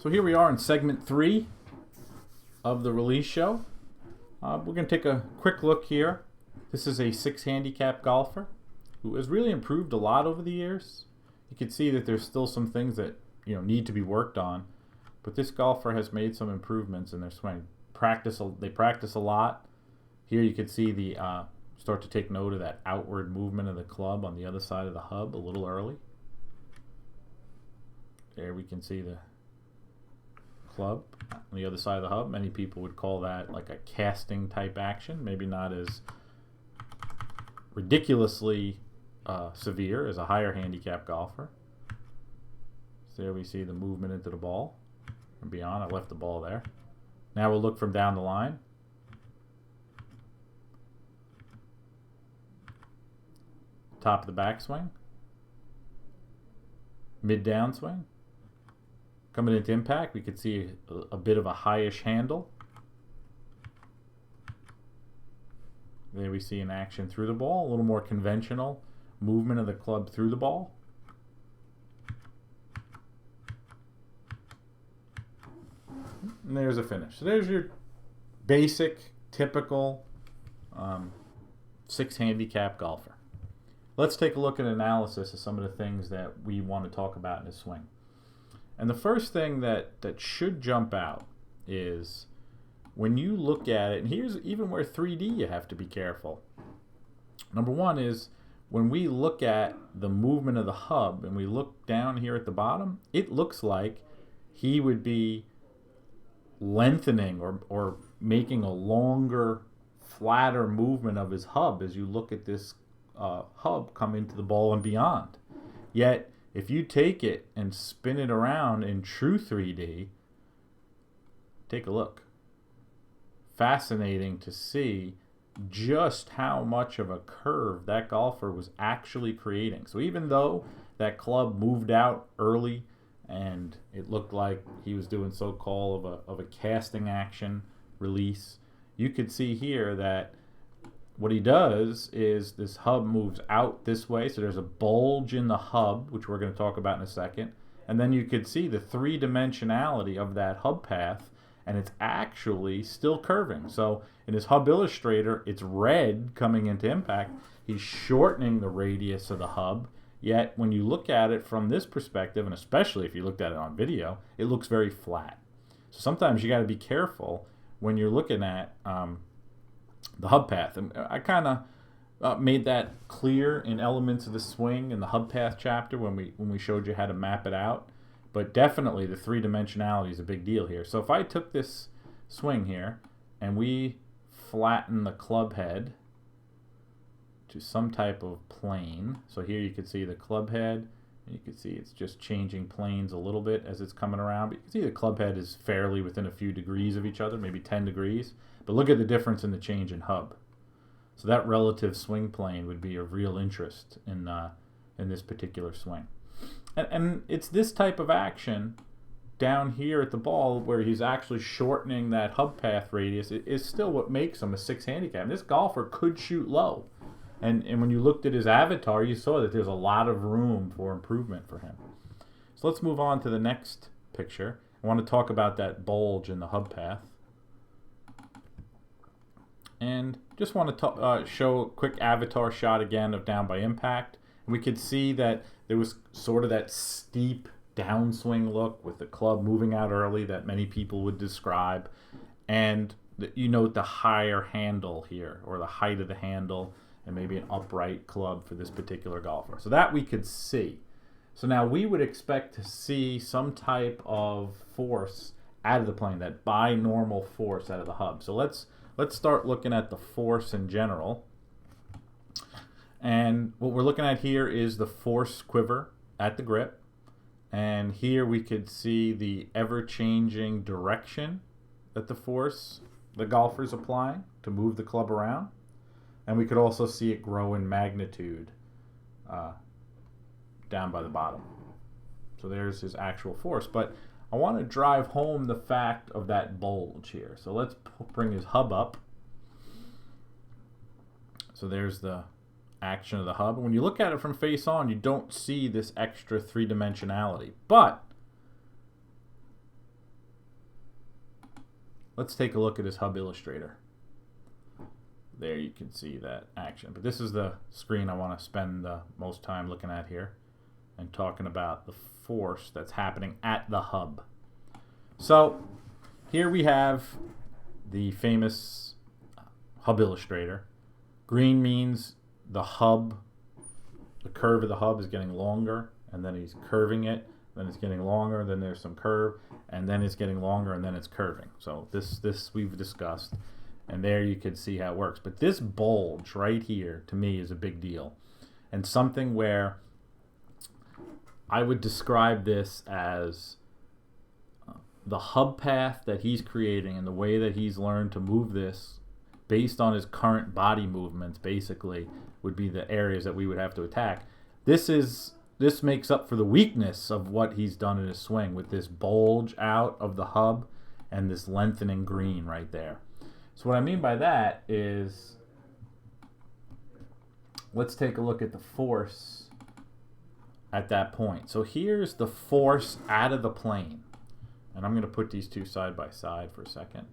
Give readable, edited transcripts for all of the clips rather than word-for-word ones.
So here we are in segment 3 of the release show. We're going to take a quick look here. This is a 6 handicap golfer who has really improved a lot over the years. You can see that there's still some things that need to be worked on, but this golfer has made some improvements in their swing. They practice a lot. Here you can see the start to take note of that outward movement of the club on the other side of the hub a little early. There we can see the club on the other side of the hub. Many people would call that like a casting type action, maybe not as ridiculously severe as a higher handicap golfer. So there we see the movement into the ball and beyond. I left the ball there. Now we'll look from down the line. Top of the backswing. Mid downswing. Coming into impact, we could see a bit of a highish handle. There we see an action through the ball, a little more conventional movement of the club through the ball. And there's a finish. So there's your basic, typical 6 handicap golfer. Let's take a look at an analysis of some of the things that we want to talk about in his swing. And the first thing that should jump out is when you look at it, and here's even where 3D you have to be careful. Number one is when we look at the movement of the hub and we look down here at the bottom, it looks like he would be lengthening or making a longer, flatter movement of his hub as you look at this hub come into the ball and beyond. Yet, if you take it and spin it around in true 3D, take a look. Fascinating to see just how much of a curve that golfer was actually creating. So even though that club moved out early and it looked like he was doing so-called of a casting action release, you could see here that what he does is this hub moves out this way, so there's a bulge in the hub, which we're going to talk about in a second, and then you could see the three-dimensionality of that hub path, and it's actually still curving. So in his hub illustrator, it's red coming into impact. He's shortening the radius of the hub, yet when you look at it from this perspective, and especially if you looked at it on video, it looks very flat. So sometimes you got to be careful when you're looking at the hub path, and I kind of made that clear in elements of the swing in the hub path chapter when we showed you how to map it out. But definitely the three-dimensionality is a big deal here. So if I took this swing here and we flatten the club head to some type of plane, so here you can see the club head, and you can see it's just changing planes a little bit as it's coming around. But you can see the club head is fairly within a few degrees of each other, maybe 10 degrees. But look at the difference in the change in hub. So that relative swing plane would be of real interest in this particular swing. And it's this type of action down here at the ball where he's actually shortening that hub path radius is still what makes him a 6 handicap. And this golfer could shoot low. And when you looked at his avatar, you saw that there's a lot of room for improvement for him. So let's move on to the next picture. I want to talk about that bulge in the hub path. And just want to show a quick avatar shot again of down by impact. And we could see that there was sort of that steep downswing look with the club moving out early that many people would describe. And you note the higher handle here, or the height of the handle, and maybe an upright club for this particular golfer. So that we could see. So now we would expect to see some type of force out of the plane, that binormal force out of the hub. So let's start looking at the force in general. And what we're looking at here is the force quiver at the grip. And here we could see the ever-changing direction that the golfer's applying to move the club around. And we could also see it grow in magnitude down by the bottom. So there's his actual force. But I want to drive home the fact of that bulge here. So let's bring his hub up. So there's the action of the hub. When you look at it from face on, you don't see this extra three-dimensionality. But let's take a look at his Hub Illustrator. There you can see that action. But this is the screen I want to spend the most time looking at here and talking about the force that's happening at the hub. So here we have the famous Hub Illustrator. Green means the hub, the curve of the hub is getting longer, and then he's curving it, then it's getting longer, then there's some curve, and then it's getting longer, and then it's curving. So this we've discussed. And there you can see how it works. But this bulge right here, to me, is a big deal. And something where I would describe this as the hub path that he's creating and the way that he's learned to move this based on his current body movements, basically, would be the areas that we would have to attack. This makes up for the weakness of what he's done in his swing with this bulge out of the hub and this lengthening green right there. So what I mean by that is, let's take a look at the force at that point. So here's the force out of the plane. And I'm going to put these two side by side for a second.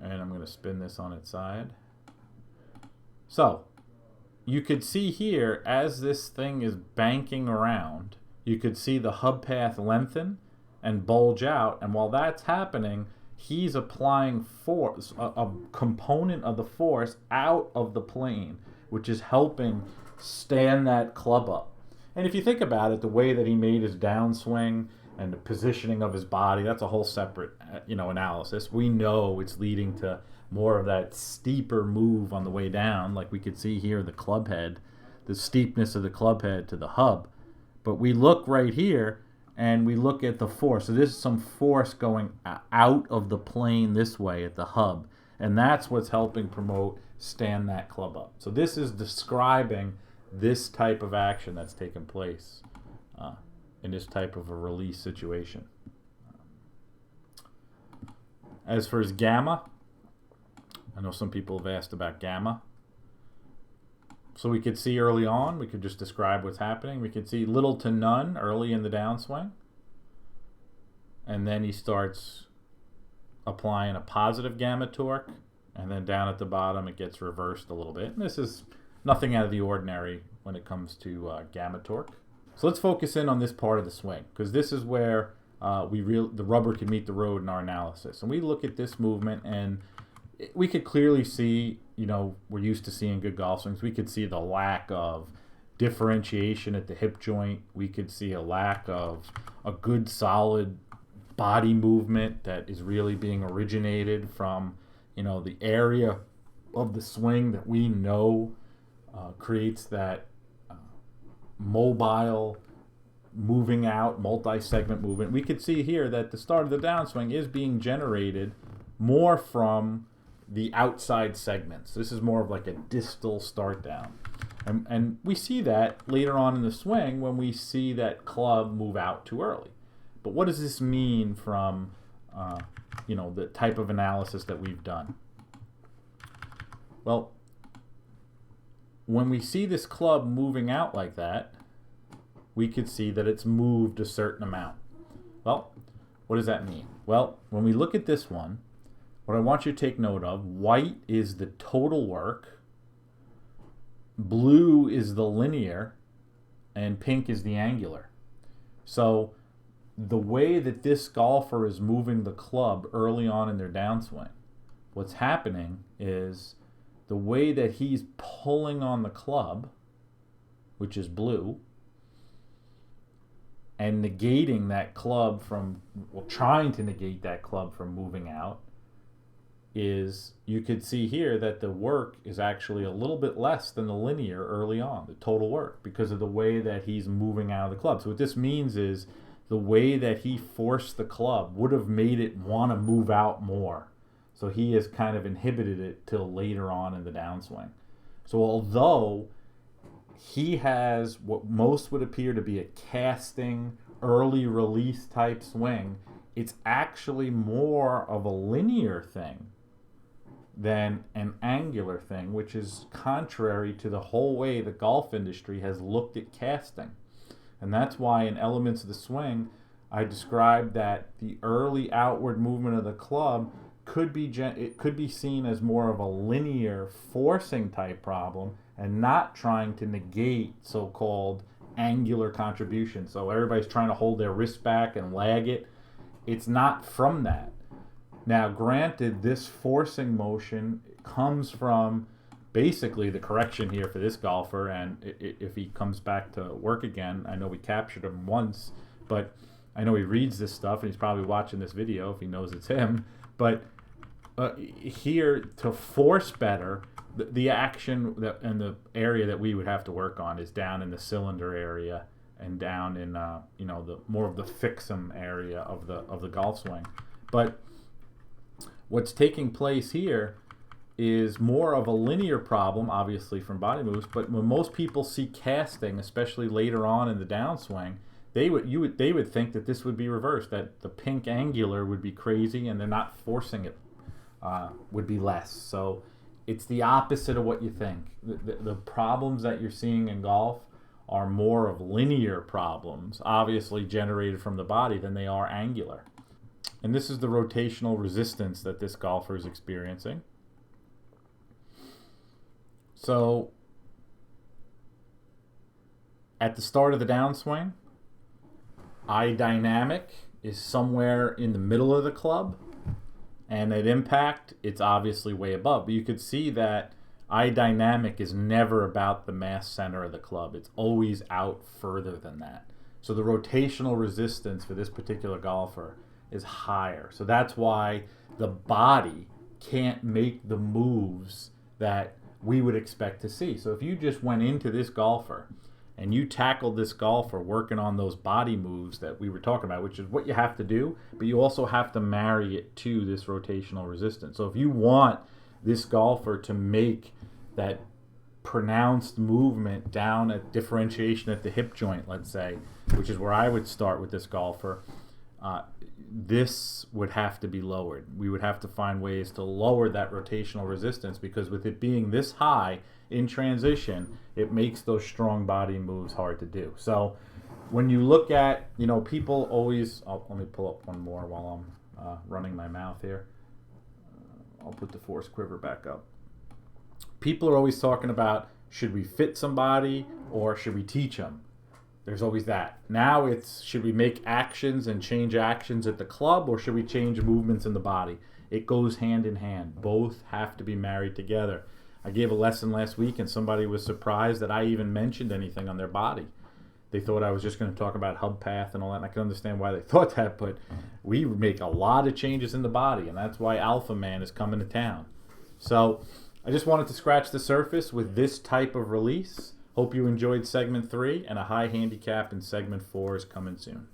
And I'm going to spin this on its side. So you could see here, as this thing is banking around, you could see the hub path lengthen and bulge out. And while that's happening, he's applying force, a component of the force out of the plane, which is helping stand that club up. And if you think about it, the way that he made his downswing and the positioning of his body, that's a whole separate, analysis. We know it's leading to more of that steeper move on the way down, like we could see here, the club head, the steepness of the club head to the hub. But we look right here, and we look at the force. So there's some force going out of the plane this way at the hub. And that's what's helping promote stand that club up. So this is describing this type of action that's taken place in this type of a release situation. As for his gamma, I know some people have asked about gamma. So we could see early on, we could just describe what's happening. We could see little to none early in the downswing. And then he starts applying a positive gamma torque. And then down at the bottom, it gets reversed a little bit. And this is nothing out of the ordinary when it comes to gamma torque. So let's focus in on this part of the swing, because this is where the rubber can meet the road in our analysis. And we look at this movement, and we could clearly see, we're used to seeing good golf swings. We could see the lack of differentiation at the hip joint. We could see a lack of a good solid body movement that is really being originated from, the area of the swing that we know creates that mobile moving out, multi-segment movement. We could see here that the start of the downswing is being generated more from the outside segments. This is more of like a distal start down. And we see that later on in the swing when we see that club move out too early. But what does this mean from the type of analysis that we've done? Well, when we see this club moving out like that, we could see that it's moved a certain amount. Well, what does that mean? Well, when we look at this one, what I want you to take note of, white is the total work, blue is the linear, and pink is the angular. So the way that this golfer is moving the club early on in their downswing, what's happening is the way that he's pulling on the club, which is blue, and negating that club from, trying to negate that club from moving out, is you could see here that the work is actually a little bit less than the linear early on, the total work, because of the way that he's moving out of the club. So what this means is the way that he forced the club would have made it want to move out more. So he has kind of inhibited it till later on in the downswing. So although he has what most would appear to be a casting, early release type swing, it's actually more of a linear thing than an angular thing, which is contrary to the whole way the golf industry has looked at casting. And that's why in elements of the swing, I described that the early outward movement of the club could be seen as more of a linear forcing type problem and not trying to negate so-called angular contribution. So everybody's trying to hold their wrist back and lag it. It's not from that. Now, granted, this forcing motion comes from basically the correction here for this golfer, and if he comes back to work again, I know we captured him once, but I know he reads this stuff, and he's probably watching this video if he knows it's him. But here, to force better, the action and the area that we would have to work on is down in the cylinder area and down in the more of the fixum area of the golf swing. But what's taking place here is more of a linear problem, obviously from body moves. But when most people see casting, especially later on in the downswing, they would think that this would be reversed, that the pink angular would be crazy and they're not forcing it would be less. So it's the opposite of what you think. The problems that you're seeing in golf are more of linear problems, obviously generated from the body, than they are angular. And this is the rotational resistance that this golfer is experiencing. So at the start of the downswing, eye dynamic is somewhere in the middle of the club, and at impact, it's obviously way above. But you could see that eye dynamic is never about the mass center of the club. It's always out further than that. So the rotational resistance for this particular golfer is higher. So that's why the body can't make the moves that we would expect to see. So if you just went into this golfer and you tackled this golfer working on those body moves that we were talking about, which is what you have to do, but you also have to marry it to this rotational resistance. So if you want this golfer to make that pronounced movement down at differentiation at the hip joint, let's say, which is where I would start with this golfer, this would have to be lowered. We would have to find ways to lower that rotational resistance, because with it being this high in transition, it makes those strong body moves hard to do. So when you look at, people always, let me pull up one more while I'm running my mouth here. I'll put the force quiver back up. People are always talking about, should we fit somebody or should we teach them? There's always that. Now it's, should we make actions and change actions at the club, or should we change movements in the body? It goes hand in hand. Both have to be married together. I gave a lesson last week and somebody was surprised that I even mentioned anything on their body. They thought I was just going to talk about hub path and all that, and I can understand why they thought that, but we make a lot of changes in the body, and that's why Alpha Man is coming to town. So I just wanted to scratch the surface with this type of release. Hope you enjoyed segment 3, and a high handicap in segment 4 is coming soon.